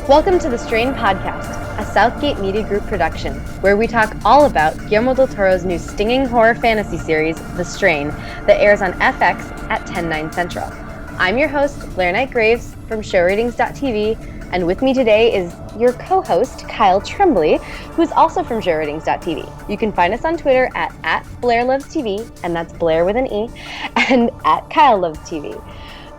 Welcome to the Strain Podcast, a Southgate Media Group production, where we talk all about Guillermo del Toro's new stinging horror fantasy series, The Strain, that airs on FX at 10/9 Central. I'm your host, Blair Knight Graves from showratings.tv, and with me today is your co-host, Kyle Tremblay, who is also from showratings.tv. You can find us on Twitter at BlairLovesTV, and that's Blair with an E, and at KyleLovesTV.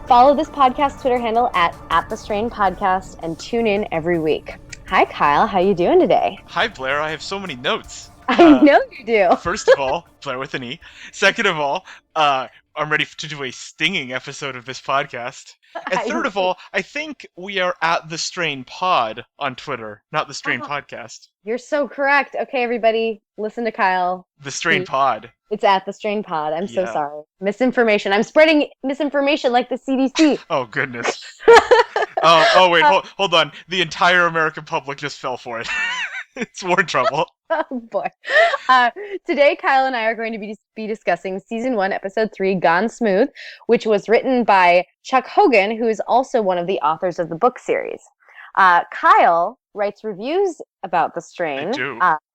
Follow this podcast Twitter handle at The Strain Podcast and tune in every week. Hi, Kyle. How you doing today? Hi, Blair. I have so many notes. I know you do. First of all, Blair with an E. Second of all, I'm ready to do a stinging episode of this podcast. And third of all, I think we are at The Strain Pod on Twitter, not The Strain Podcast. You're so correct. Okay, everybody, listen to Kyle. The Strain Pod. It's at The Strain Pod. I'm so sorry. Misinformation. I'm spreading misinformation like the CDC. Oh, goodness. Wait, hold on. The entire American public just fell for it. It's more trouble. Oh, boy. Today, Kyle and I are going to be discussing Season 1, Episode 3, Gone Smooth, which was written by Chuck Hogan, who is also one of the authors of the book series. Kyle writes reviews about The Strain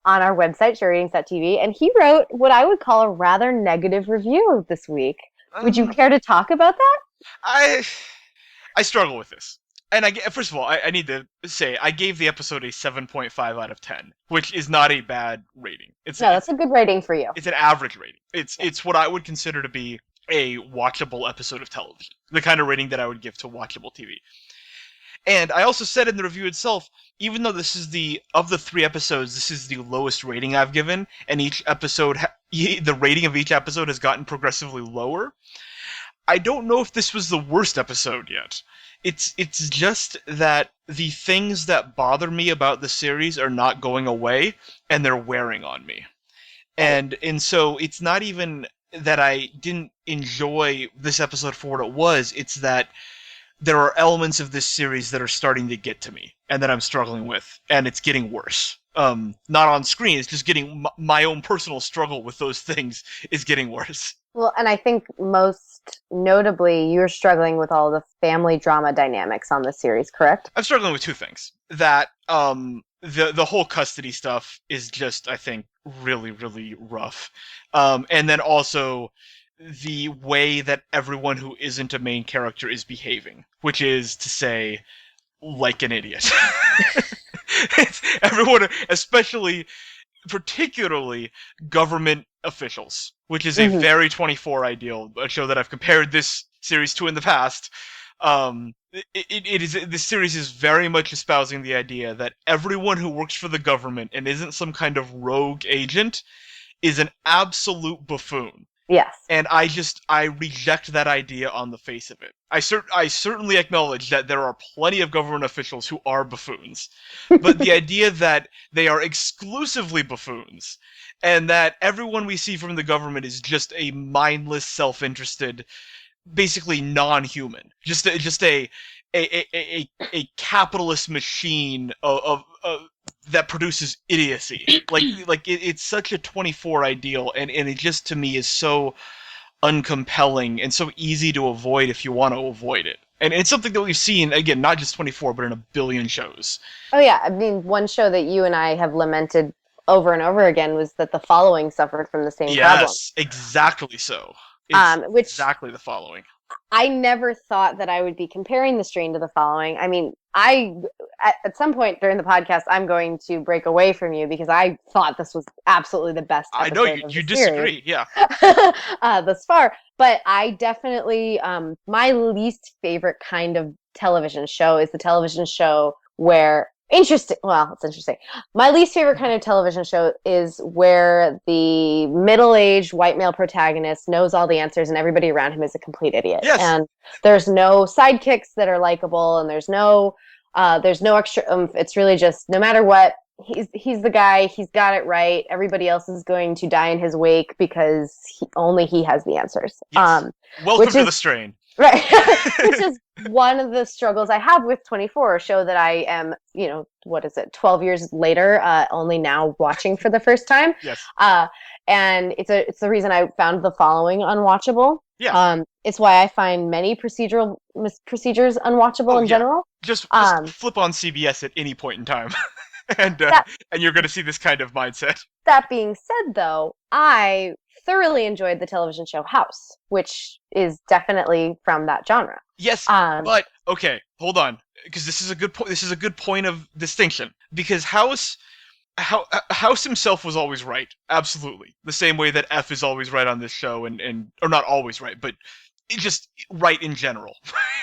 on our website, showratings.tv, and he wrote what I would call a rather negative review this week. Would you care to talk about that? I struggle with this. And first of all, I need to say, I gave the episode a 7.5 out of 10, which is not a bad rating. That's a good rating for you. It's an average rating. It's what I would consider to be a watchable episode of television. The kind of rating that I would give to watchable TV. And I also said in the review itself, even though this is of the 3 episodes, this is the lowest rating I've given, and each episode, the rating of each episode has gotten progressively lower, I don't know if this was the worst episode yet. It's just that the things that bother me about the series are not going away, and they're wearing on me. And so it's not even that I didn't enjoy this episode for what it was, it's that there are elements of this series that are starting to get to me, and that I'm struggling with, and it's getting worse. Not on screen, it's just getting my own personal struggle with those things is getting worse. Well, and I think most notably, you're struggling with all the family drama dynamics on the series, correct? I'm struggling with 2 things. That the whole custody stuff is just, I think, really, really rough. And then also the way that everyone who isn't a main character is behaving, which is to say, like an idiot. It's everyone, particularly government officials, which is a very 24 ideal, a show that I've compared this series to in the past. This series is very much espousing the idea that everyone who works for the government and isn't some kind of rogue agent is an absolute buffoon. Yes. And I reject that idea on the face of it. I certainly acknowledge that there are plenty of government officials who are buffoons. But the idea that they are exclusively buffoons, and that everyone we see from the government is just a mindless, self-interested, basically non-human. Just a capitalist machine of that produces idiocy. It's such a 24 ideal, and it just, to me, is so uncompelling and so easy to avoid if you want to avoid it. And it's something that we've seen, again, not just 24, but in a billion shows. Oh yeah, I mean, one show that you and I have lamented over and over again was that The Following suffered from the same problem. Yes, exactly so. It's exactly The Following. I never thought that I would be comparing The Strain to The Following. I mean, at some point during the podcast, I'm going to break away from you because I thought this was absolutely the best episode. I know you disagree, yeah. Thus far, but I definitely my least favorite kind of television show is the television show where it's interesting. My least favorite kind of television show is where the middle-aged white male protagonist knows all the answers and everybody around him is a complete idiot. Yes. And there's no sidekicks that are likable, and there's no extra oomph. It's really just, no matter what, he's the guy, he's got it right. Everybody else is going to die in his wake because only he has the answers. Yes. Welcome to The Strain. Right. Which is one of the struggles I have with 24, a show that I am, 12 years later, only now watching for the first time. Yes. And it's the reason I found The Following unwatchable. Yeah. It's why I find many procedures unwatchable Oh in yeah. general. Just flip on CBS at any point in time, and That you're going to see this kind of mindset. that being said, though, I thoroughly enjoyed the television show House, which is definitely from that genre. Yes, Um, but okay, hold on, because this is a good point. This is a good point of distinction because House himself was always right, absolutely, the same way that F is always right on this show, and or not always right, but just right in general.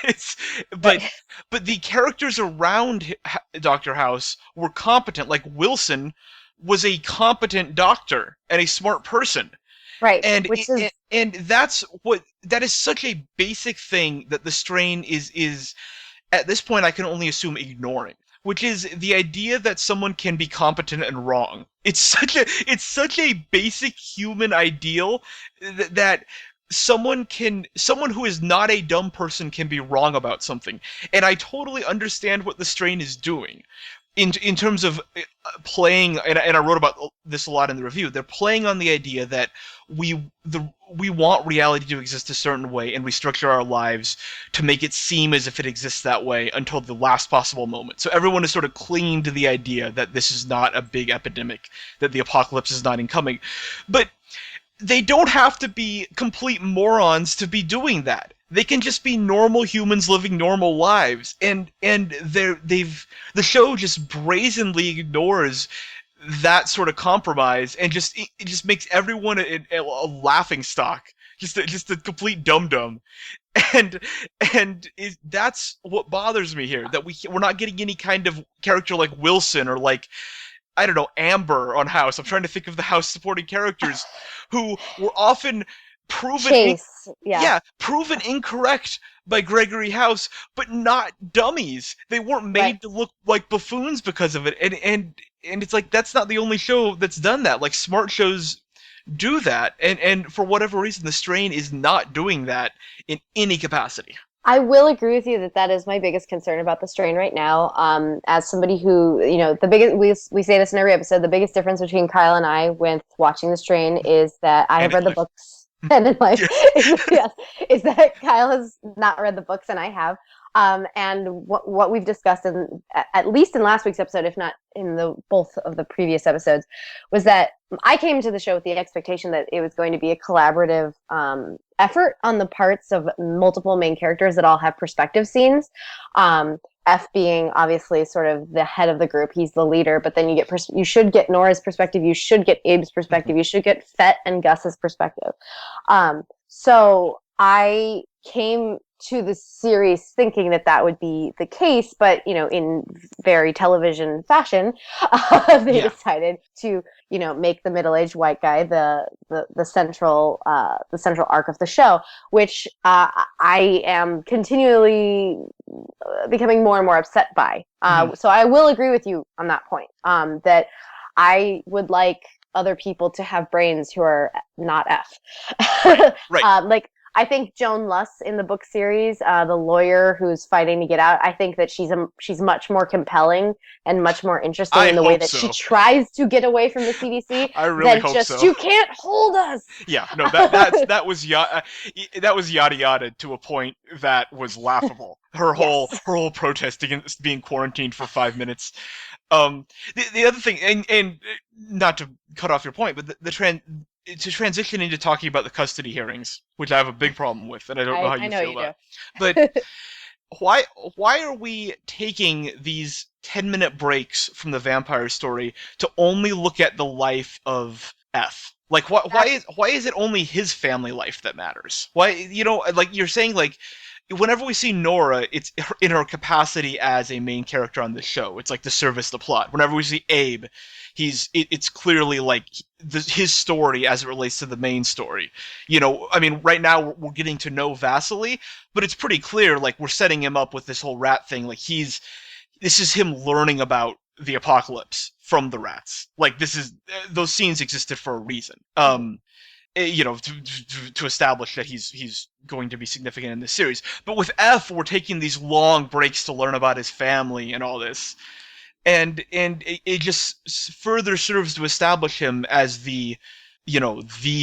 it's but right, but the characters around Doctor House were competent. Like Wilson was a competent doctor and a smart person, right, and which is that is such a basic thing that the strain is at this point I can only assume ignoring, which is the idea that someone can be competent and wrong. It's such a basic human ideal that someone who is not a dumb person can be wrong about something. And I totally understand what the strain is doing in terms of playing, and I wrote about this a lot in the review. They're playing on the idea that we want reality to exist a certain way, and we structure our lives to make it seem as if it exists that way until the last possible moment. So everyone is sort of clinging to the idea that this is not a big epidemic, that the apocalypse is not incoming. But they don't have to be complete morons to be doing that. They can just be normal humans living normal lives, and the show just brazenly ignores that sort of compromise, and it just makes everyone a laughing stock, just a complete dum dum, and that's what bothers me here, that we're not getting any kind of character like Wilson or like, I don't know, Amber on House. I'm trying to think of the House supporting characters who were often proven Chase. Yeah, yeah, proven incorrect by Gregory House, but not dummies. They weren't right. made to look like buffoons because of it. And it's like that's not the only show that's done that. Like smart shows do that. And for whatever reason the strain is not doing that in any capacity. I will agree with you that that is my biggest concern about the strain right now. As somebody who, the biggest, we say this in every episode, the biggest difference between Kyle and I with watching the strain is that I have And in read the life. books and in life, Yeah. yes, is that Kyle has not read the books and I have. And what we've discussed at least in last week's episode, if not in the both of the previous episodes, was that I came to the show with the expectation that it was going to be a collaborative effort on the parts of multiple main characters that all have perspective scenes. F being obviously sort of the head of the group, he's the leader, but then you should get Nora's perspective, you should get Abe's perspective, you should get Fett and Gus's perspective. So I came to the series thinking that that would be the case, but in very television fashion, they Yeah. decided to make the middle-aged white guy the central arc of the show, which I am continually becoming more and more upset by. So I will agree with you on that point, that I would like other people to have brains who are not F. Right. Right. Like I think Joan Luss in the book series, the lawyer who's fighting to get out, I think that she's much more compelling and much more interesting I in the way hope that she so. tries to get away from the CDC I really than hope just so. you can't hold us. Yeah, no, that was that was yada yada to a point that was laughable. Yes. Her whole protest against being quarantined for 5 minutes. The other thing, and not to cut off your point, but to transition into talking about the custody hearings, which I have a big problem with, and I don't know how I you know feel you about. But do. why are we taking these 10-minute breaks from the vampire story to only look at the life of F? Like why is it only his family life that matters? Why, like you're saying, like whenever we see Nora, it's in her capacity as a main character on the show. It's like to service the plot. Whenever we see Abe, it's clearly like his story as it relates to the main story. I mean, right now we're getting to know Vasily, but it's pretty clear like we're setting him up with this whole rat thing. Like this is him learning about the apocalypse from the rats. Like those scenes existed for a reason. To establish that he's going to be significant in this series. But with F, we're taking these long breaks to learn about his family and all this, and it just further serves to establish him as the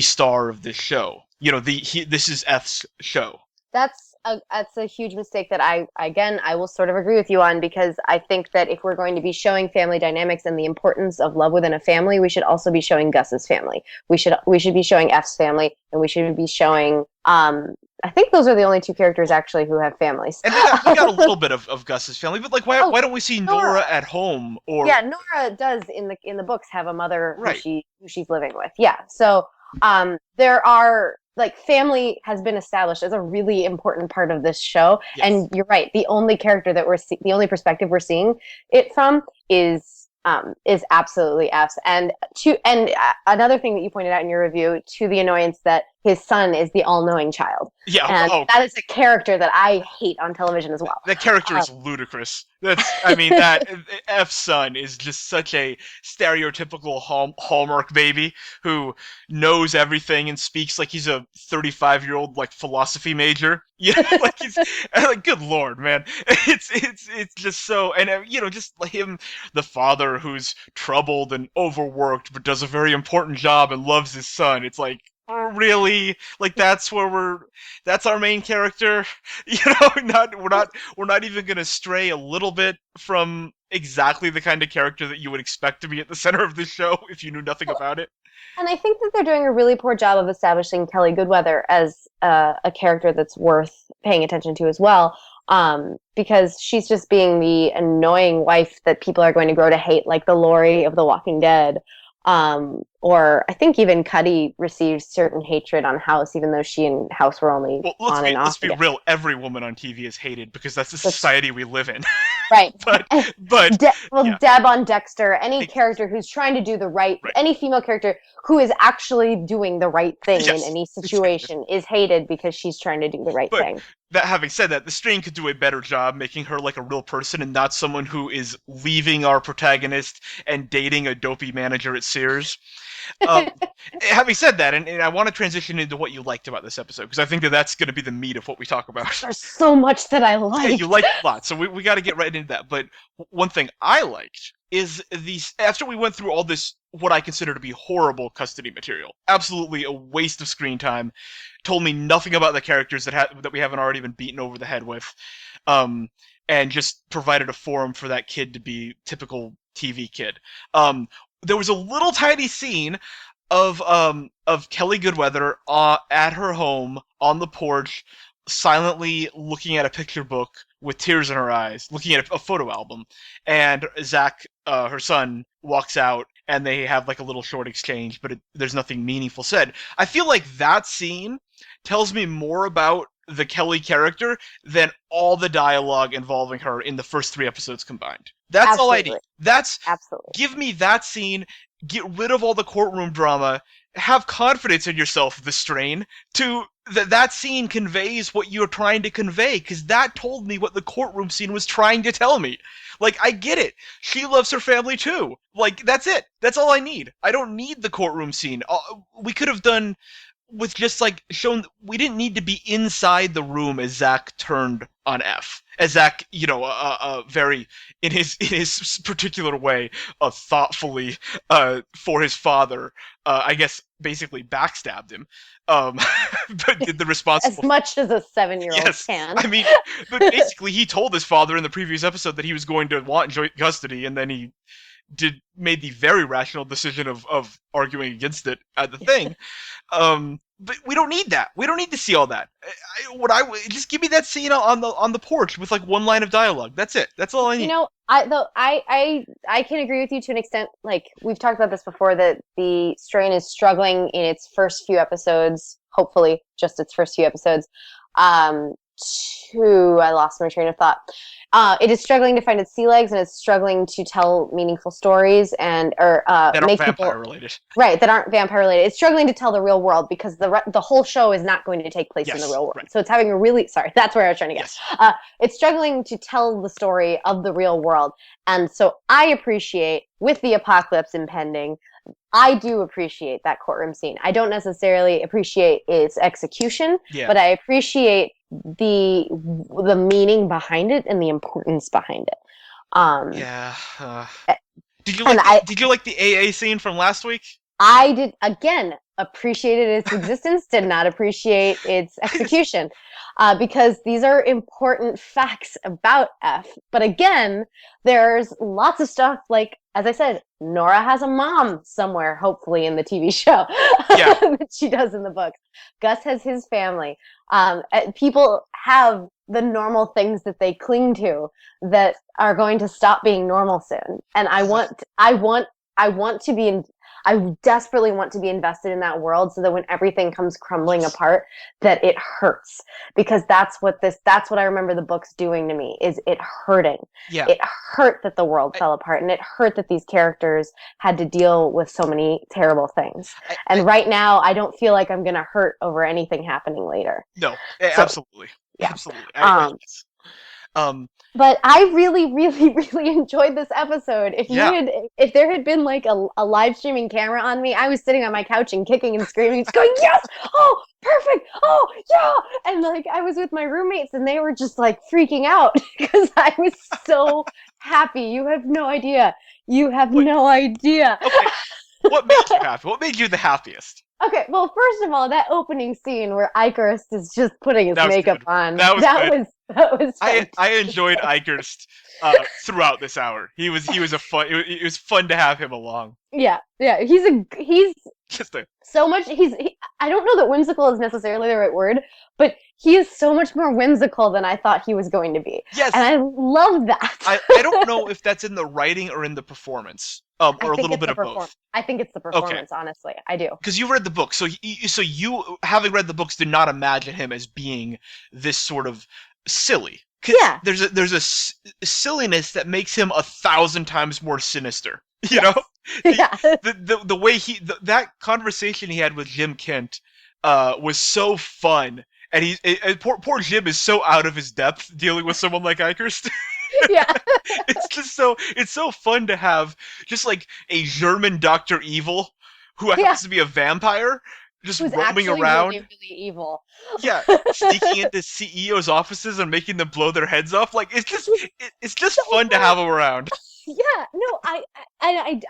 star of this show. this is F's show. That's a huge mistake that I will sort of agree with you on, because I think that if we're going to be showing family dynamics and the importance of love within a family, we should also be showing Gus's family. We should be showing F's family, and we should be showing I think those are the only two characters actually who have families. And we got a little bit of Gus's family, but like why don't we see Nora at home? Or yeah, Nora does in the books have a mother right. who she's living with. Yeah. So there are, like, family has been established as a really important part of this show. Yes. And you're right, the only character that the only perspective we're seeing it from is absolutely F's. And another thing that you pointed out in your review, to the annoyance that his son is the all-knowing child. Yeah, and that is a character that I hate on television as well. That character is ludicrous. That F's son is just such a stereotypical Hallmark baby who knows everything and speaks like he's a 35-year-old like philosophy major. Yeah, like he's like, good lord, man. It's just so, and just like him, the father who's troubled and overworked but does a very important job and loves his son. It's like, really, like that's our main character. We're not even gonna stray a little bit from exactly the kind of character that you would expect to be at the center of this show if you knew nothing about it. And I think that they're doing a really poor job of establishing Kelly Goodweather as a character that's worth paying attention to as well, because she's just being the annoying wife that people are going to grow to hate, like the Lori of The Walking Dead. Or I think even Cuddy received certain hatred on House, even though she and House were only on and off. Let's be real. Every woman on TV is hated because that's the society we live in. Right. but yeah. Deb on Dexter, any character who's trying to do the right, any female character who is actually doing the right thing in any situation is hated because she's trying to do the right thing. That having said that, the Strain could do a better job making her like a real person and not someone who is leaving our protagonist and dating a dopey manager at Sears. Having said that, and I want to transition into what you liked about this episode, because I think that's going to be the meat of what we talk about. There's so much that I like. Yeah, you liked a lot, so we got to get right into that. But one thing I liked is after we went through all this, what I consider to be horrible custody material, absolutely a waste of screen time, told me nothing about the characters that we haven't already been beaten over the head with, and just provided a forum for that kid to be typical TV kid. There was a little tiny scene of Kelly Goodweather at her home on the porch, silently looking at a picture book with tears in her eyes, looking at a photo album, and Zach, her son, walks out, and they have like a little short exchange, but there's nothing meaningful said. I feel like that scene tells me more about the Kelly character than all the dialogue involving her in the first 3 episodes combined. That's Absolutely. all I need. Absolutely. Give me that scene, get rid of all the courtroom drama, have confidence in yourself, The Strain, that scene conveys what you're trying to convey, because that told me what the courtroom scene was trying to tell me. Like, I get it. She loves her family too. Like, that's it. That's all I need. I don't need the courtroom scene. We could have done with just like shown, we didn't need to be inside the room as Zach turned on F. As Zach, very in his particular way, thoughtfully for his father, I guess basically backstabbed him. But did the responsible as much as a 7-year-old can. I mean, but basically he told his father in the previous episode that he was going to want joint custody, and then he made the very rational decision of arguing against it at the thing. But we don't need that. We don't need to see all that. Just give me that scene on the porch with like one line of dialogue. That's it. That's all I need. I can agree with you to an extent. Like, we've talked about this before, that the Strain is struggling in its first few episodes, hopefully just its first few episodes, I lost my train of thought. It is struggling to find its sea legs, and it's struggling to tell meaningful stories that aren't make vampire related. Right, that aren't vampire related. It's struggling to tell the real world because the whole show is not going to take place in the real world. Right. So it's having a really that's where I was trying to get. Yes. It's struggling to tell the story of the real world, and so I appreciate, with the apocalypse impending, I do appreciate that courtroom scene. I don't necessarily appreciate its execution, but I appreciate the meaning behind it and the importance behind it. Did you like the AA scene from last week? I did. Again, appreciated its existence, did not appreciate its execution, because these are important facts about F. But again, there's lots of stuff like, as I said, Nora has a mom somewhere, hopefully in the TV show, Yeah. that she does in the books. Gus has his family. People have the normal things that they cling to that are going to stop being normal soon. And I want to be in, I desperately want to be invested in that world so that when everything comes crumbling apart, that it hurts. Because that's what I remember the books doing to me, is it hurting. Yeah. It hurt that the world fell apart, and it hurt that these characters had to deal with so many terrible things. And right now, I don't feel like I'm going to hurt over anything happening later. No, absolutely. Yeah. Absolutely. But I really, really, really enjoyed this episode. If there had been like a live streaming camera on me, I was sitting on my couch and kicking and screaming, just going, yes! Oh, perfect! Oh, yeah! And like I was with my roommates and they were just like freaking out because I was so happy. You have no idea. No idea. Okay. What made you happy? What made you the happiest? Okay, well, first of all, that opening scene where Icarus is just putting his makeup on. That was I enjoyed Icarus throughout this hour. He was fun. It was fun to have him along. Yeah. He's so much. I don't know that whimsical is necessarily the right word, but he is so much more whimsical than I thought he was going to be. Yes, and I love that. I don't know if that's in the writing or in the performance, or a little bit of both. I think it's the performance. Okay. Honestly, I do. Because you read the book, so you having read the books did not imagine him as being this sort of silly. Yeah. There's a silliness that makes him 1,000 times more sinister. You know? Yeah. The way that conversation he had with Jim Kent was so fun. And poor Jim is so out of his depth dealing with someone like Icarus. Yeah. It's so fun to have just like a German Dr. Evil who happens to be a vampire just who's roaming around. Really, really evil. Yeah, sneaking into CEOs' offices and making them blow their heads off. Like it's just fun to have him around. Yeah, no, I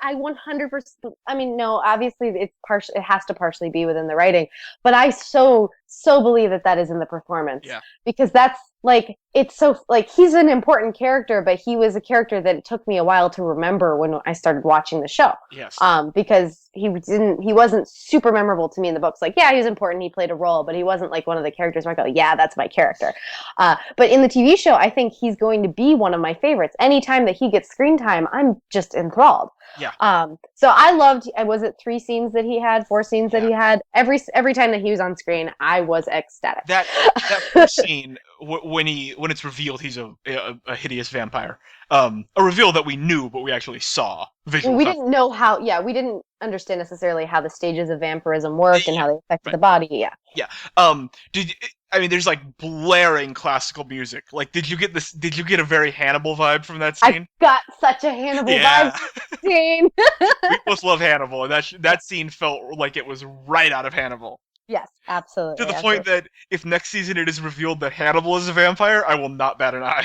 100%. I mean, no, obviously it has to partially be within the writing, but I so believe that is in the performance. Yeah, because that's like, it's so like he's an important character, but he was a character that it took me a while to remember when I started watching the show. Yes. Because he wasn't super memorable to me in the books. Like, yeah, he was important, he played a role, but he wasn't like one of the characters where I go, yeah, that's my character. But in the TV show, I think he's going to be one of my favorites. Anytime that he gets screen time, I'm just enthralled. Yeah. So I loved. Was it 3 scenes that he had? 4 scenes that he had? Every time that he was on screen, I was ecstatic. That first scene when it's revealed he's a hideous vampire. A reveal that we knew, but we actually saw visually. We didn't know how. Yeah, we didn't understand necessarily how the stages of vampirism work and how they affect the body. Yeah. Yeah. There's like blaring classical music. Like, did you get this? Did you get a very Hannibal vibe from that scene? I got such a Hannibal vibe from that scene. We both love Hannibal, and that scene felt like it was right out of Hannibal. Yes, absolutely. To the point that if next season it is revealed that Hannibal is a vampire, I will not bat an eye.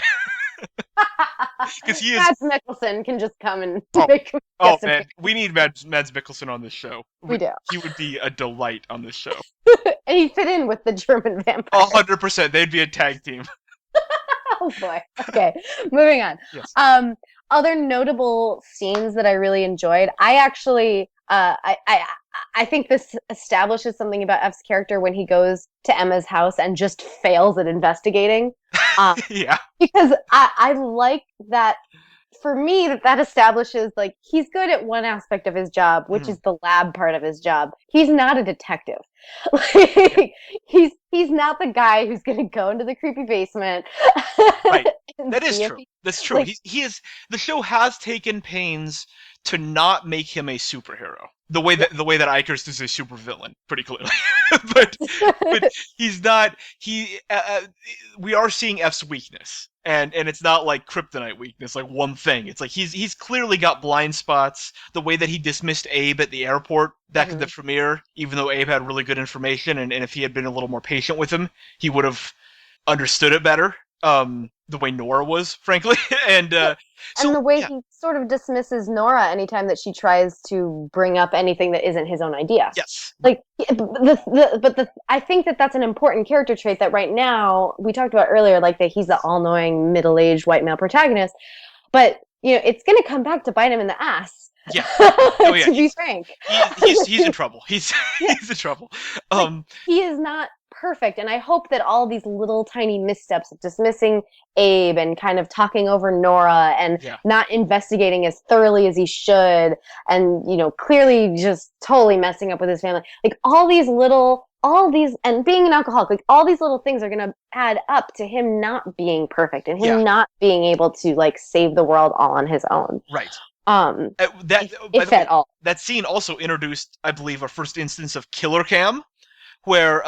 Because he is. Mads Mikkelsen can just come and make. Oh man, we need Mads Mikkelsen on this show. We do. He would be a delight on this show. And he'd fit in with the German vampire. 100%. They'd be a tag team. Oh boy. Okay, moving on. Yes. Other notable scenes that I really enjoyed. I actually, I think this establishes something about F's character when he goes to Emma's house and just fails at investigating. Yeah. Because I like that. For me, that establishes like he's good at one aspect of his job, which is the lab part of his job. He's not a detective. Like, he's not the guy who's going to go into the creepy basement. Right. That is true. That's true. Like, he is. The show has taken pains to not make him a superhero. The way that Icarus is a supervillain, pretty clearly. but he's not. We are seeing F's weakness. And it's not like kryptonite weakness, like one thing. It's like he's clearly got blind spots. The way that he dismissed Abe at the airport back at the premiere, even though Abe had really good information, and if he had been a little more patient with him, he would have understood it better. the way Nora was, frankly. And And so the way yeah, he sort of dismisses Nora anytime that she tries to bring up anything that isn't his own idea. yes, Like I think that that's an important character trait that right now we talked about earlier, like that he's the all-knowing middle-aged white male protagonist, but it's going to come back to bite him in the ass. yeah. Oh yeah, To be frank, he's in trouble. He's yeah, he's in trouble. like Um, he is not perfect, and I hope that all these little tiny missteps of dismissing Abe and kind of talking over Nora and yeah, not investigating as thoroughly as he should, and clearly just totally messing up with his family, like all these, and being an alcoholic, like all these little things are going to add up to him not being perfect and yeah. him not being able to like save the world all on his own. Right. um That by if the way, at all. that scene also introduced, I believe, our first instance of killer cam, where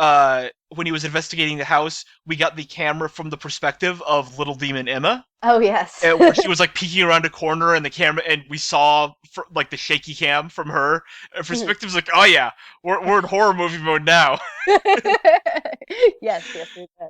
when he was investigating the house, we got the camera from the perspective of little demon Emma, Oh yes. where she was like peeking around a corner, and the camera, and we saw like the shaky cam from her perspective's like, oh yeah, we're in horror movie mode now. Yes, yes, we did.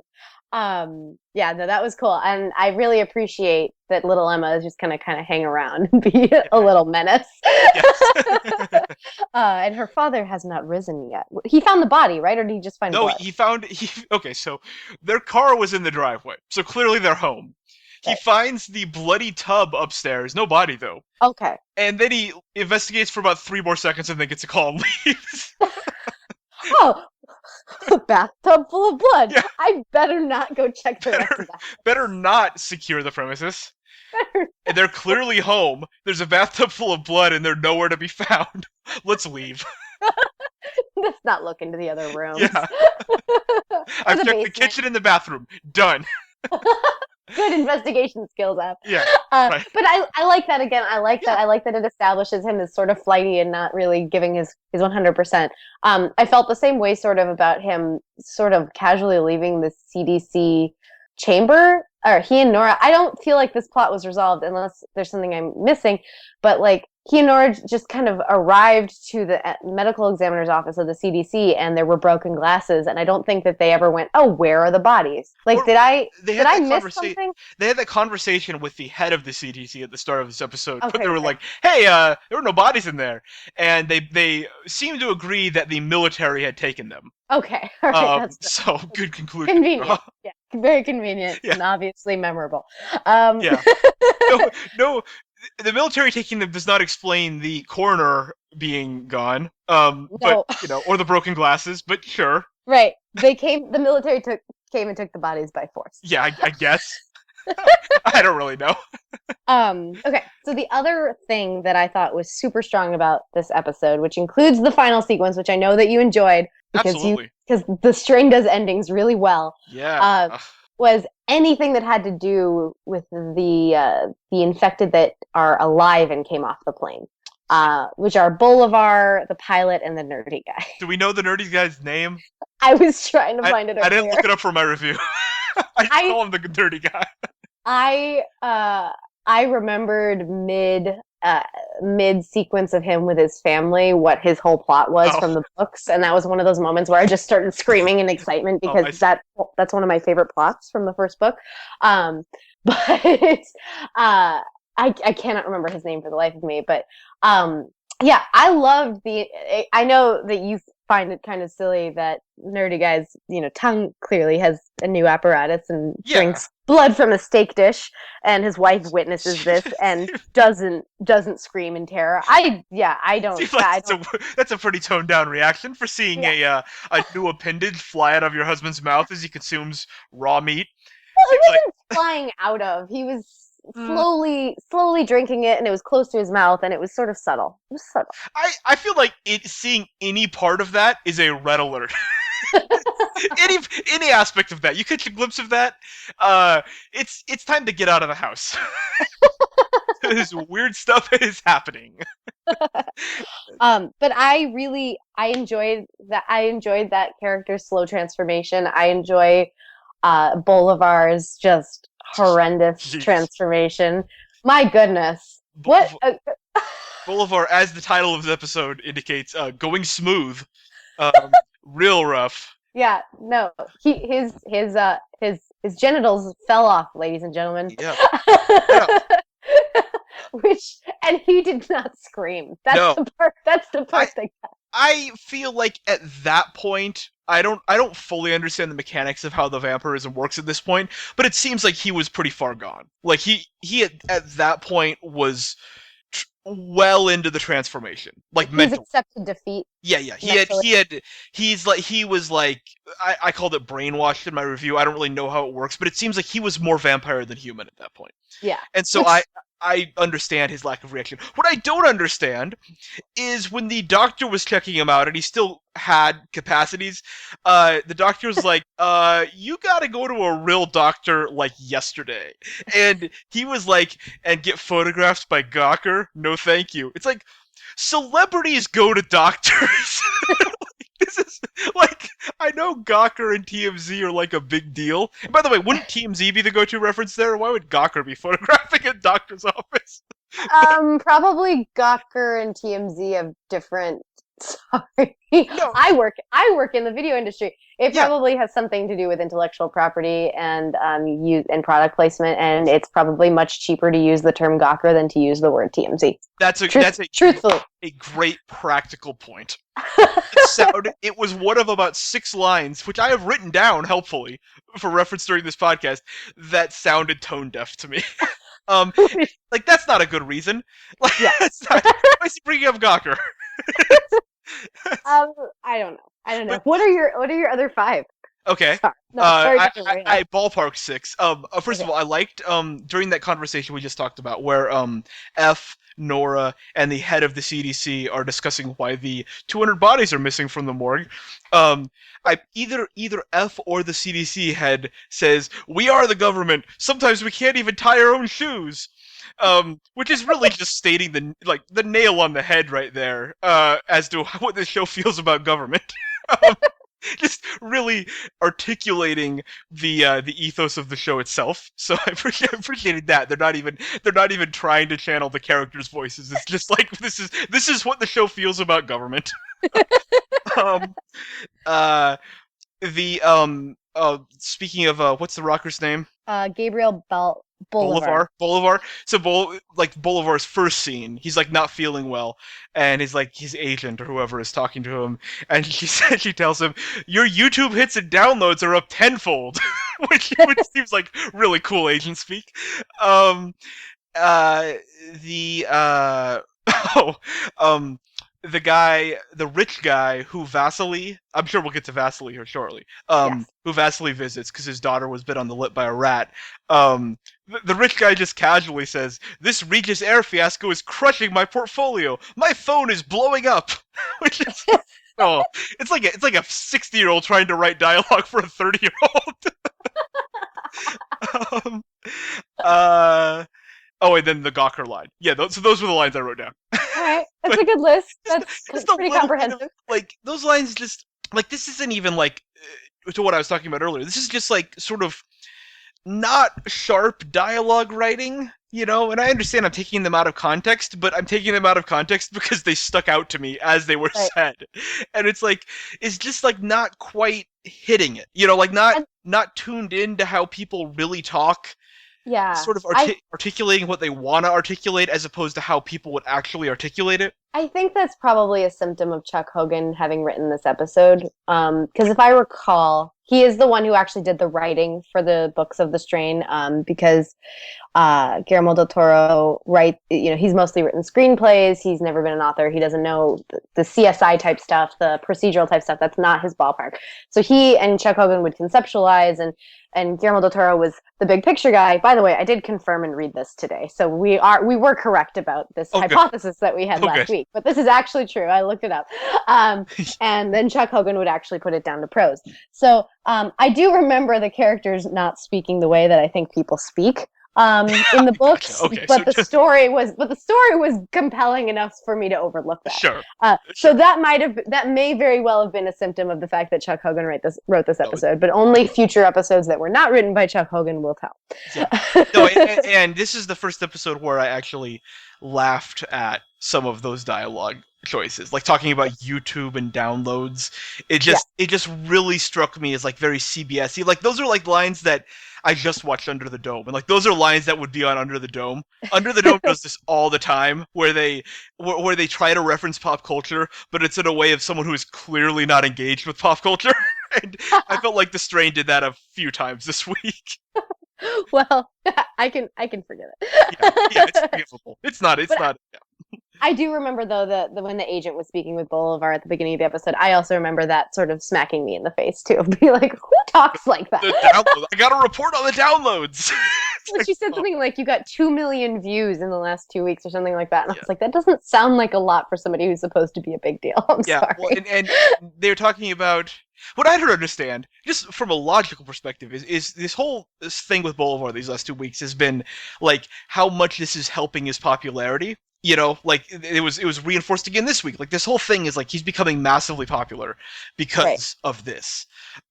Yeah, no, that was cool, and I really appreciate that little Emma is just gonna kind of hang around and be a little menace. Yes. And her father has not risen yet. He found the body, right, or did he just find No, blood? okay, so their car was in the driveway, so clearly they're home. He Right. finds the bloody tub upstairs, no body though. Okay. And then he investigates for about 3 more seconds and then gets a call and leaves. Oh, a bathtub full of blood. Yeah. I better not go check the rest of that. Better not secure the premises. And they're clearly home. There's a bathtub full of blood and they're nowhere to be found. Let's leave. Let's not look into the other rooms. Yeah. I've checked the kitchen and the bathroom. Done. Good investigation skills app. Yeah. Right. But I like that again. I like that. I like that it establishes him as sort of flighty and not really giving his 100%. I felt the same way sort of about him sort of casually leaving the CDC chamber, or he and Nora. I don't feel like this plot was resolved unless there's something I'm missing, but like he and Nora just kind of arrived to the medical examiner's office of the CDC, and there were broken glasses, and I don't think that they ever went, "Oh, where are the bodies?" Like, Or did I that miss something? They had that conversation with the head of the CDC at the start of this episode, but Okay, they were okay. like, "Hey, there were no bodies in there," and they seemed to agree that the military had taken them. Okay, all right, that's So good conclusion. convenient. Yeah, very convenient Yeah, and obviously memorable. yeah. No, no, the military taking them does not explain the coroner being gone. But No, or the broken glasses. But sure. right. The military came and took the bodies by force. Yeah, I guess. I don't really know. Okay, so the other thing that I thought was super strong about this episode, which includes the final sequence, which I know that you enjoyed Absolutely. because the string does endings really well, Yeah. was anything that had to do with the infected that are alive and came off the plane, which are Bolivar, the pilot, and the nerdy guy. Do we know the nerdy guy's name? I was trying to find it. I didn't earlier. look it up for my review. I just call him the nerdy guy. I remembered mid sequence of him with his family what his whole plot was from the books, and that was one of those moments where I just started screaming in excitement because that's one of my favorite plots from the first book. But I cannot remember his name for the life of me. But yeah, I loved I know that you find it kind of silly that nerdy guy's tongue clearly has a new apparatus and drinks blood from a steak dish, and his wife witnesses this and doesn't scream in terror. I don't. Like that's a pretty toned down reaction for seeing a new appendage fly out of your husband's mouth as he consumes raw meat. Well, it wasn't flying out of. He was slowly drinking it, and it was close to his mouth, and it was sort of subtle. It was subtle. I feel like seeing any part of that is a red alert. any aspect of that, you catch a glimpse of that, it's time to get out of the house. This weird stuff is happening. But I enjoyed that. I enjoyed that character's slow transformation. I enjoy Bolivar's just horrendous transformation. My goodness, what? Bolivar, as the title of the episode indicates, going smooth, real rough. Yeah, no, his His genitals fell off, ladies and gentlemen. Yeah. Yeah. And he did not scream. That's No. the part. That's the I part that. I feel like at that point, I don't fully understand the mechanics of how the vampirism works at this point, but it seems like he was pretty far gone. Like he at that point was well into the transformation, like He's mental. accepted defeat. Yeah, yeah. Mentally. He was like I called it brainwashed in my review. I don't really know how it works, but it seems like he was more vampire than human at that point. Yeah. And so I understand his lack of reaction. What I don't understand is when the doctor was checking him out and he still had capacities, the doctor was like, you gotta go to a real doctor like yesterday. And he was like, and get photographed by Gawker? No thank you. It's like, celebrities go to doctors. This is like, I know Gawker and TMZ are like a big deal. And by the way, wouldn't TMZ be the go-to reference there? Why would Gawker be photographing a doctor's office? Probably Gawker and TMZ have different. Sorry, No. I work in the video industry. It Yeah. probably has something to do with intellectual property and use and product placement, and it's probably much cheaper to use the term Gawker than to use the word TMZ. That's a Truthfully. a great practical point. It was one of about 6 lines, which I have written down helpfully for reference during this podcast, that sounded tone deaf to me. Like that's not a good reason. Like, Yeah. why is he bringing up Gawker? I don't know. What are your other 5? Okay. Sorry. No, sorry I, to I, interrupt. I ballpark 6. First of Okay. all, I liked during that conversation we just talked about where F, Nora, and the head of the CDC are discussing why the 200 bodies are missing from the morgue. I either F or the CDC head says, "We are the government. Sometimes we can't even tie our own shoes." Which is really just stating the nail on the head right there, as to what this show feels about government. um, just really articulating the ethos of the show itself. So I appreciated that. They're not even trying to channel the characters' voices. It's just like this is what the show feels about government. um, uh, Speaking of what's the rocker's name? Gabriel Bolivar. Bolivar. So Bolivar's first scene, he's like not feeling well, and he's like his agent or whoever is talking to him, and she tells him, "Your YouTube hits and downloads are up tenfold," which seems like really cool agent speak. Um, the oh, the rich guy who Vasily, I'm sure we'll get to Vasily here shortly, Yes. who Vasily visits because his daughter was bit on the lip by a rat. The rich guy just casually says, "This Regis Air fiasco is crushing my portfolio. My phone is blowing up," which is it's like a 60-year-old trying to write dialogue for a 30-year-old. um, oh, and then the Gawker line. Yeah, so those were the lines I wrote down. All right, that's a good list. That's Just a pretty little comprehensive. bit of, like those lines just like this isn't even like to what I was talking about earlier. This is just like sort of not sharp dialogue writing, you know, and I understand I'm taking them out of context, but I'm taking them out of context because they stuck out to me as they were said. And it's just like not quite hitting it, you know, like not tuned into how people really talk. Yeah. Sort of articulating what they want to articulate as opposed to how people would actually articulate it. I think that's probably a symptom of Chuck Hogan having written this episode. Because if I recall, he is the one who actually did the writing for the books of the strain. Because Guillermo del Toro he's mostly written screenplays. He's never been an author. He doesn't know the CSI type stuff, the procedural type stuff. That's not his ballpark. So he and Chuck Hogan would conceptualize, and Guillermo del Toro was the big picture guy. By the way, I did confirm and read this today, so we were correct about this hypothesis that we had last week. But this is actually true. I looked it up, and then Chuck Hogan would actually put it down to prose. So I do remember the characters not speaking the way that I think people speak in the books, but the story was compelling enough for me to overlook that. Sure. So that may very well have been a symptom of the fact that Chuck Hogan wrote this episode, but only future episodes that were not written by Chuck Hogan will tell. Yeah. No, and this is the first episode where I actually laughed at some of those dialogue choices, like talking about YouTube and downloads. It just really struck me as like very CBS-y. Like those are like lines that I just watched Under the Dome, and like those are lines that would be on Under the Dome. Under the Dome does this all the time, where they try to reference pop culture, but it's in a way of someone who is clearly not engaged with pop culture. And I felt like The Strain did that a few times this week. Well, I can forget Yeah, it's it. forgivable. It's not. Yeah. I do remember though that when the agent was speaking with Bolivar at the beginning of the episode, I also remember that sort of smacking me in the face too, of being like, "Who talks like that?" The download. I got a report on the downloads. Well, she said something like, "You got 2 million views in the last 2 weeks," or something like that, and I Yeah. was like, "That doesn't sound like a lot for somebody who's supposed to be a big deal." I'm Yeah, sorry. well, and they're talking about what I don't understand, just from a logical perspective, is this thing with Bolivar these last 2 weeks has been like how much this is helping his popularity. You know, like it was reinforced again this week. Like this whole thing is like he's becoming massively popular because Right. of this.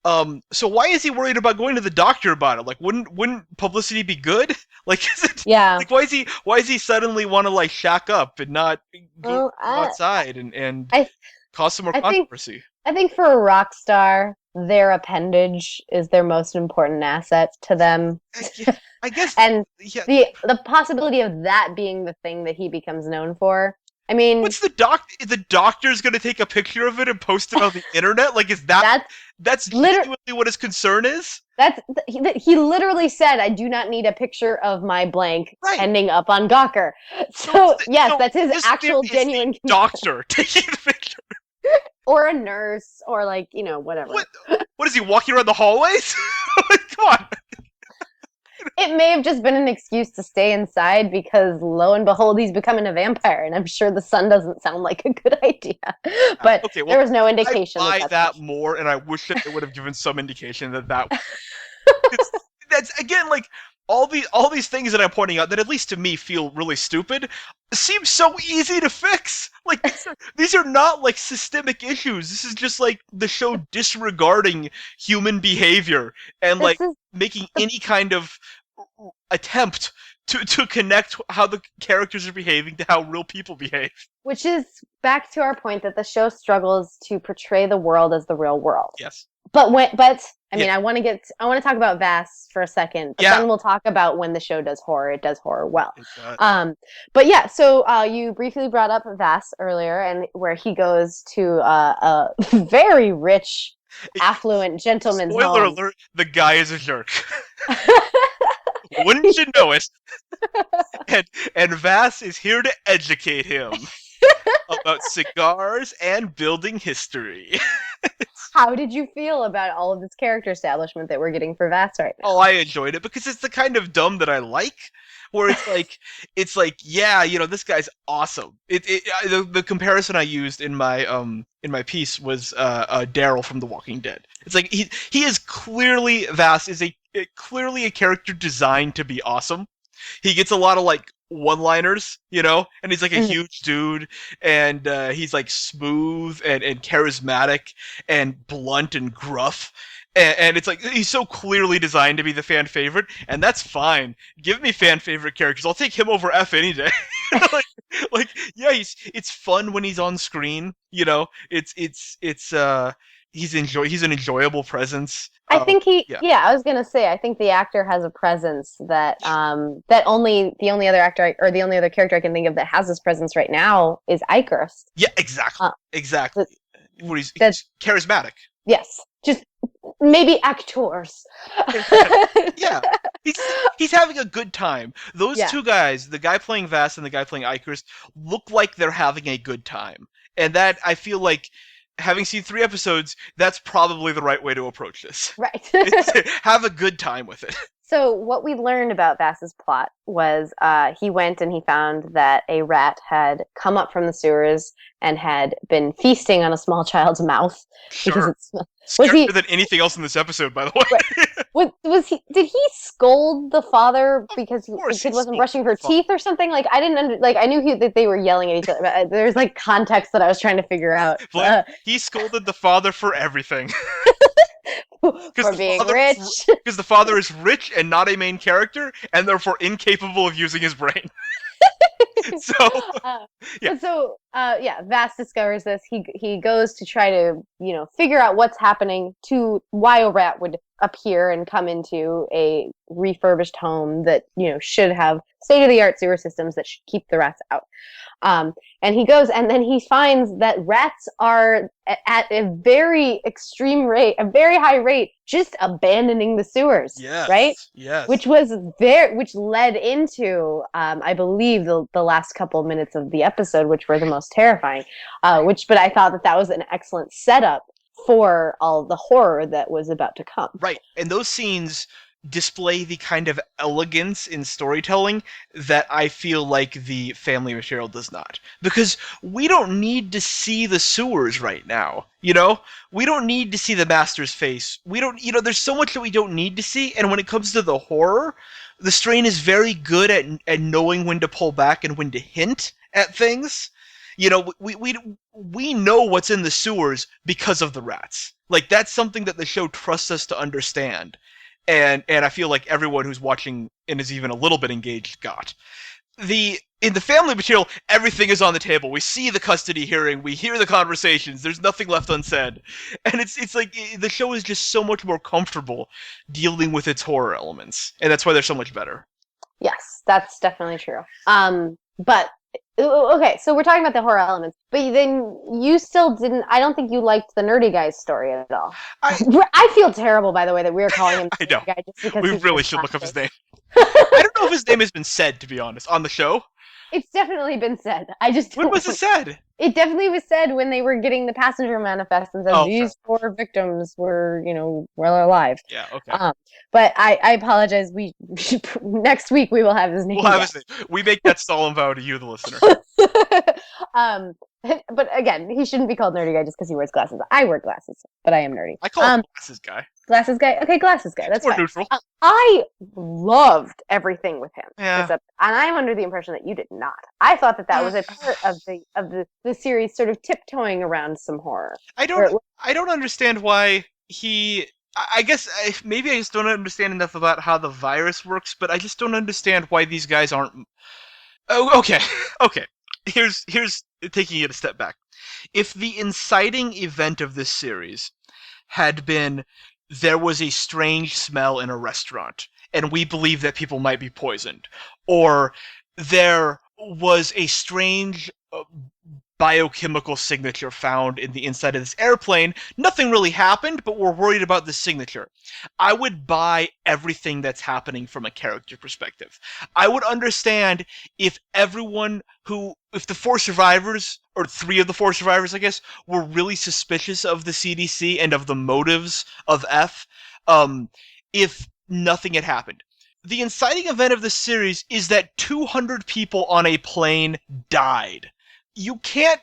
So why is he worried about going to the doctor about it? Like, wouldn't publicity be good? Like, is it Yeah. like why is he suddenly want to like shack up and not go Well, outside and I cause some more I think controversy? I think for a rock star, their appendage is their most important asset to them. I guess, And yeah. the possibility of that being the thing that he becomes known for. I mean, What's the doc? The doctor's gonna take a picture of it and post it on the internet? Like, is that's that's literally genuinely what his concern is? he literally said, "I do not need a picture of my blank Right. ending up on Gawker." So it's So yes, so that's his his theory actual is the genuine doctor taking the picture. or a nurse or like whatever. What? What is he walking around the hallways? Come on. It may have just been an excuse to stay inside because lo and behold, he's becoming a vampire, and I'm sure the sun doesn't sound like a good idea. But Okay, well, there was no I indication buy that that that's more, and I wish that they would have given some indication that it's, that's again like all these things that I'm pointing out that at least to me feel really stupid seem so easy to fix. Like these are not like systemic issues. This is just like the show disregarding human behavior and this like is making any kind of attempt to connect how the characters are behaving to how real people behave. which is back to our point that the show struggles to portray the world as the real world. Yes. But I mean, Yeah. I want to talk about Vass for a second, but Yeah. then we'll talk about when the show does horror. It does horror well. It does. But yeah, so you briefly brought up Vass earlier, and where he goes to a very rich, affluent gentleman's Spoiler home. alert: the guy is a jerk. Wouldn't you know it? And Vass is here to educate him about cigars and building history. How did you feel about all of this character establishment that we're getting for Vass right now? Oh, I enjoyed it because it's the kind of dumb that I like. Where it's like, yeah, this guy's awesome. The comparison I used in my piece was Daryl from The Walking Dead. It's like he is clearly Vass is clearly a character designed to be awesome. He gets a lot of like one-liners, and he's like a huge dude, and he's like smooth and charismatic and blunt and gruff. And it's like he's so clearly designed to be the fan favorite, and that's fine. Give me fan favorite characters. I'll take him over F any day. Yeah, it's fun when he's on screen. He's an enjoyable presence. I think Yeah. I was gonna say, I think the actor has a presence that that the only other actor or the only other character I can think of that has this presence right now is Icarus. Yeah, exactly. Exactly. He's charismatic. Yes, just maybe actors. Yeah, he's having a good time. Those two guys, the guy playing Vass and the guy playing Icarus, look like they're having a good time, and that I feel like, having seen 3 episodes, that's probably the right way to approach this. Right. Have a good time with it. So what we learned about Vass's plot was he went and he found that a rat had come up from the sewers and had been feasting on a small child's mouth. Sure. Was he than anything else in this episode, by the way. was he? Did he scold the father because the kid wasn't scolded brushing her the father. teeth or something? Like I didn't I knew that they were yelling at each other. But there's like context that I was trying to figure out. He scolded the father for everything. For being rich. Because the father is rich and not a main character, and therefore incapable of using his brain. Vass discovers this. He goes to try to figure out what's happening to why a rat would appear and come into a refurbished home that, should have state-of-the-art sewer systems that should keep the rats out. And he goes, and then he finds that rats are at a very extreme rate, a very high rate, just abandoning the sewers. Yes. Right? Yes. Which led into, I believe, the last couple of minutes of the episode, which were the most terrifying. But I thought that was an excellent setup for all the horror that was about to come. Right. And those scenes display the kind of elegance in storytelling that I feel like the family material does not. Because we don't need to see the sewers right now, We don't need to see the master's face. We don't, there's so much that we don't need to see, and when it comes to the horror, the Strain is very good at knowing when to pull back and when to hint at things. We know what's in the sewers because of the rats. Like, that's something that the show trusts us to understand. And I feel like everyone who's watching and is even a little bit engaged got. In the family material, everything is on the table. We see the custody hearing, we hear the conversations, there's nothing left unsaid. And it's like, the show is just so much more comfortable dealing with its horror elements. And that's why they're so much better. Yes, that's definitely true. But okay, so we're talking about the horror elements, but then you still didn't. I don't think you liked the nerdy guy's story at all. I feel terrible, by the way, that we are calling him the nerdy guy just because we really should look up his name. I don't know if his name has been said, to be honest, on the show. It's definitely been said. When was it said? It definitely was said when they were getting the passenger manifest and said these 4 victims were, well alive. Yeah, okay. But I apologize. Next week we will have his name. We'll have his name. We make that solemn vow to you, the listener. But again, he shouldn't be called nerdy guy just because he wears glasses. I wear glasses, but I am nerdy. I call him glasses guy. Glasses guy? Okay, glasses guy. That's more fine. Neutral. I loved everything with him. Yeah. And I'm under the impression that you did not. I thought that was a part of the series sort of tiptoeing around some horror. I don't understand why he... I guess maybe I just don't understand enough about how the virus works, but I just don't understand why these guys aren't... Oh, okay. Okay. Here's taking it a step back. If the inciting event of this series had been there was a strange smell in a restaurant and we believe that people might be poisoned, or there was a strange biochemical signature found in the inside of this airplane, nothing really happened, but we're worried about the signature, I would buy everything that's happening from a character perspective. I would understand if if the 4 survivors, or 3 of the 4 survivors, I guess, were really suspicious of the CDC and of the motives of F, if nothing had happened. The inciting event of this series is that 200 people on a plane died. You can't,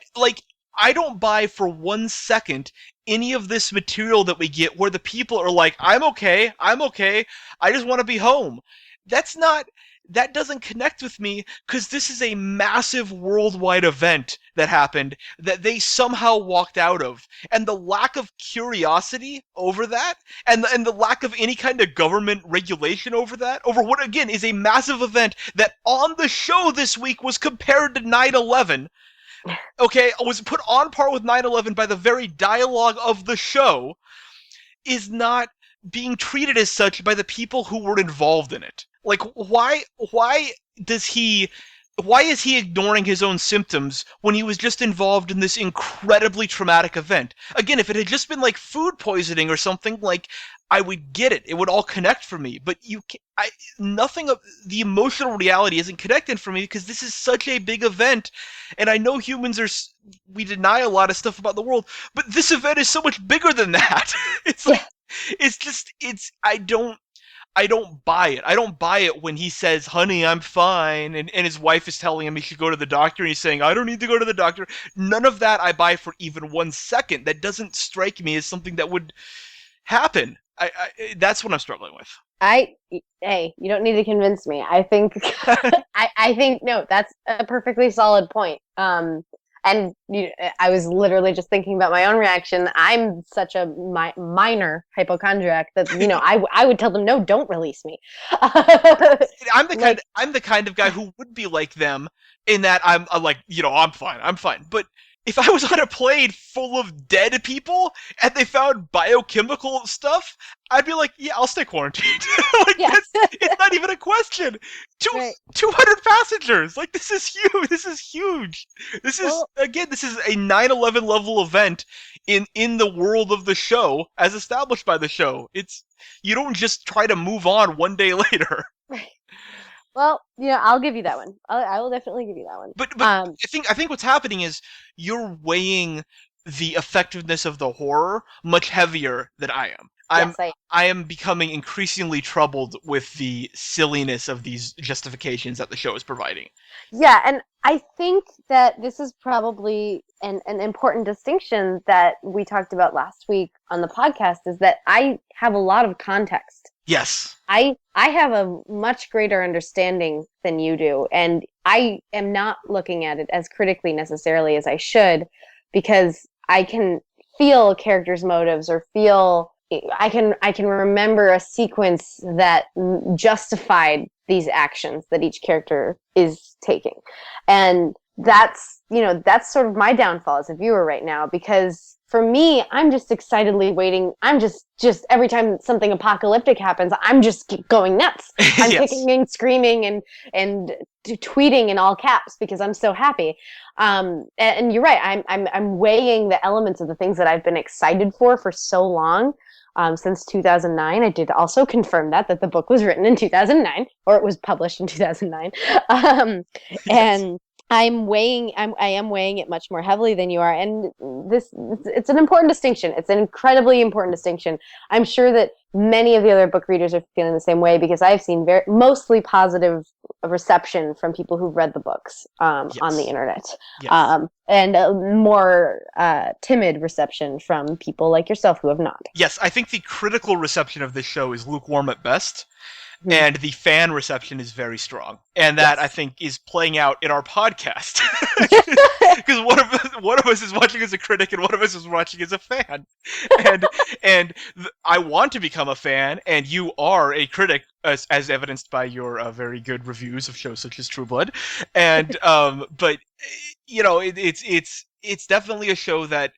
I don't buy for 1 second any of this material that we get where the people are like, I'm okay, I just want to be home. That doesn't connect with me, because this is a massive worldwide event that happened that they somehow walked out of. And the lack of curiosity over that, and the lack of any kind of government regulation over what, again, is a massive event that on the show this week was compared to 9/11, okay, was put on par with 9/11 by the very dialogue of the show, is not being treated as such by the people who were involved in it. Like, why is he ignoring his own symptoms when he was just involved in this incredibly traumatic event? Again, if it had just been like food poisoning or something, I would get it. It would all connect for me. But nothing of the emotional reality isn't connected for me, because this is such a big event. And I know we deny a lot of stuff about the world, but this event is so much bigger than that. I don't buy it. I don't buy it when he says, honey, I'm fine, and his wife is telling him he should go to the doctor, and he's saying, I don't need to go to the doctor. None of that I buy for even 1 second. That doesn't strike me as something that would happen. That's what I'm struggling with. Hey, you don't need to convince me. I think, no, that's a perfectly solid point. And I was literally just thinking about my own reaction. I'm such a minor hypochondriac that I would tell them, no, don't release me. I'm the kind of guy who would be like them in that I'm like, I'm fine. But if I was on a plane full of dead people and they found biochemical stuff, I'd be like, yeah, I'll stay quarantined. Like, Yeah. it's not even a question. Right. 200 passengers. Like, this is huge. This is huge. This is, Well, again, this is a 9/11 level event in the world of the show, as established by the show. You don't just try to move on one day later. right. Well, I'll give you that one. I will definitely give you that one. But I think what's happening is you're weighing the effectiveness of the horror much heavier than I am. Yes, I am becoming increasingly troubled with the silliness of these justifications that the show is providing. yeah, and I think that this is probably an important distinction that we talked about last week on the podcast is that I have a lot of context. Yes. I have a much greater understanding than you do, and I am not looking at it as critically necessarily as I should, because I can feel characters' motives or feel I can remember a sequence that justified these actions that each character is taking. And that's sort of my downfall as a viewer right now, because for me, I'm just excitedly waiting. I'm just every time something apocalyptic happens, I'm just going nuts. I'm Yes. kicking and screaming and tweeting in all caps because I'm so happy. And you're right. I'm weighing the elements of the things that I've been excited for so long. Since 2009. I did also confirm that the book was written in 2009, or it was published in 2009. Yes. And I am weighing it much more heavily than you are. And it's an important distinction. It's an incredibly important distinction. I'm sure that many of the other book readers are feeling the same way, because I've seen mostly positive reception from people who've read the books on the internet. Yes. And a more timid reception from people like yourself who have not. Yes, I think the critical reception of this show is lukewarm at best. Mhm. And the fan reception is very strong, and that Yes. I think is playing out in our podcast. Because one of us is watching as a critic, and one of us is watching as a fan. And I want to become a fan, and you are a critic, as evidenced by your very good reviews of shows such as True Blood. And but it's definitely a show that